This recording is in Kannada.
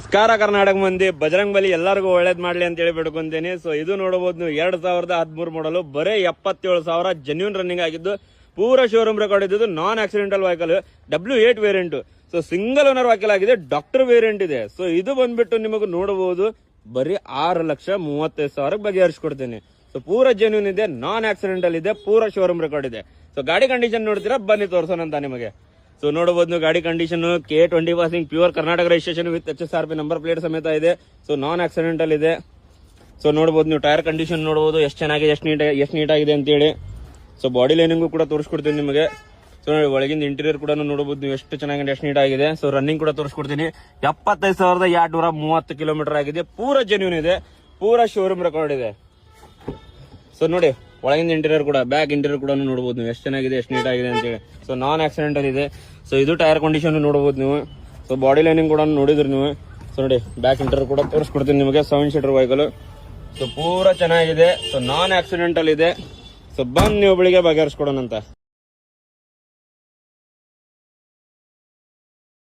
ನಮಸ್ಕಾರ ಕರ್ನಾಟಕ ಮಂದಿ, ಬಜರಂಗ್ ಬಲಿ ಎಲ್ಲರಿಗೂ ಒಳ್ಳೇದ್ ಮಾಡ್ಲಿ ಅಂತ ಹೇಳಿ ಬಿಡ್ಕೊಂತೀನಿ. ಸೊ ಇದು ನೋಡಬಹುದು ನೀವು 2013 ಮಾಡಲು ಬರೇ 77,000 ಜೆನ್ಯೂನ್ ರನ್ನಿಂಗ್ ಆಗಿದ್ದು, ಪೂರ ಶೋರೂಮ್ ರೆಕಾರ್ಡ್ ಇದ್ದು, ನಾನ್ accidental vehicle W8 variant. So single owner vehicle ಆಗಿದೆ, ಡಾಕ್ಟರ್ ವೇರಿಯಂಟ್ ಇದೆ. ಸೊ ಇದು ಬಂದ್ಬಿಟ್ಟು ನಿಮಗೆ ನೋಡಬಹುದು ಬರೀ 6,35,000 ಬಗೆಹರಿಸ್ಕೊಡ್ತೀನಿ. ಸೊ ಪೂರ ಜೆನ್ಯೂನ್ ಇದೆ, ನಾನ್ ಆಕ್ಸಿಡೆಂಟಲ್ ಇದೆ, ಪೂರ ಶೋರೂಮ್ ರೆಕಾರ್ಡ್ ಇದೆ. ಸೊ ಗಾಡಿ ಕಂಡೀಷನ್ ನೋಡ್ತೀರಾ, ಬನ್ನಿ ತೋರ್ಸೋಣಂತ ನಿಮಗೆ. ಸೊ ನೋಡಬಹುದು ನೀವು ಗಾಡಿ condition K20 passing, pure Karnataka registration with HSRP number plate ಸಮೇತ ಇದೆ. ಸೊ ನಾನ್ ಆಕ್ಸಿಡೆಂಟಲ್ ಇದೆ. ಸೊ ನೋಡಬಹುದು ನೀವು ಟೈರ್ ಕಂಡೀಷನ್ ನೋಡಬಹುದು ಎಷ್ಟು ಚೆನ್ನಾಗಿದೆ, ಎಷ್ಟು ನೀಟಾಗಿದೆ ಅಂತೇಳಿ. ಸೊ ಬಾಡಿ ಲೈನಿಂಗು ಕೂಡ ತೋರಿಸ್ಕೊಡ್ತೀನಿ ನಿಮಗೆ. ಸೊ ನೋಡಿ ಒಳಗಿಂದ ಇಂಟೀರಿಯರ್ ಕೂಡ ನೋಡಬಹುದು ನೀವು ಎಷ್ಟು ಚೆನ್ನಾಗಿದೆ, ಎಷ್ಟು ನೀಟಾಗಿದೆ. ಸೊ ರನ್ನಿಂಗ್ ಕೂಡ ತೋರಿಸ್ಕೊಡ್ತೀನಿ. 75,230 ಕಿಲೋಮೀಟರ್ ಆಗಿದೆ, ಪೂರ ಜೆನ್ಯೂನ್ ಇದೆ, ಪೂರ ಶೋರೂಮ್ ರೆಕಾರ್ಡ್ ಇದೆ. ಸೊ ನೋಡಿ ಒಳಗಿಂದ ಇಂಟೀರಿಯರ್ ಕೂಡ, ಬ್ಯಾಕ್ ಇಂಟೀರಿಯರ್ ಕೂಡ ನೋಡಬಹುದು ನೀವು ಎಷ್ಟು ಚೆನ್ನಾಗಿದೆ, ಎಷ್ಟು ನೀಟಾಗಿದೆ ಅಂತೇಳಿ. ಸೊ ನಾನ್ ಆಕ್ಸಿಡೆಂಟಲ್ ಇದೆ. ಸೊ ಇದು ಟೈರ್ ಕಂಡೀಷನ್ ನೋಡಬಹುದು ನೀವು. ಸೊ ಬಾಡಿ ಲೈನಿಂಗ್ ಕೂಡ ನೋಡಿದ್ರಿ ನೀವು. ಸೊ ನೋಡಿ ಬ್ಯಾಕ್ ಇಂಟೀರಿಯರ್ ಕೂಡ ತೋರಿಸ್ಕೊಡ್ತೀನಿ ನಿಮಗೆ. 7 ಸೀಟರ್ ವೆಹಿಕಲ್. ಸೊ ಪೂರ ಚೆನ್ನಾಗಿದೆ. ಸೊ ನಾನ್ ಆಕ್ಸಿಡೆಂಟಲ್ ಇದೆ. ಸೊ ಬಂದ್ ನೀವು ಬೆಳಿಗ್ಗೆ ಬಗೆಹರಿಸ್ಕೊಡೋಣಂತ.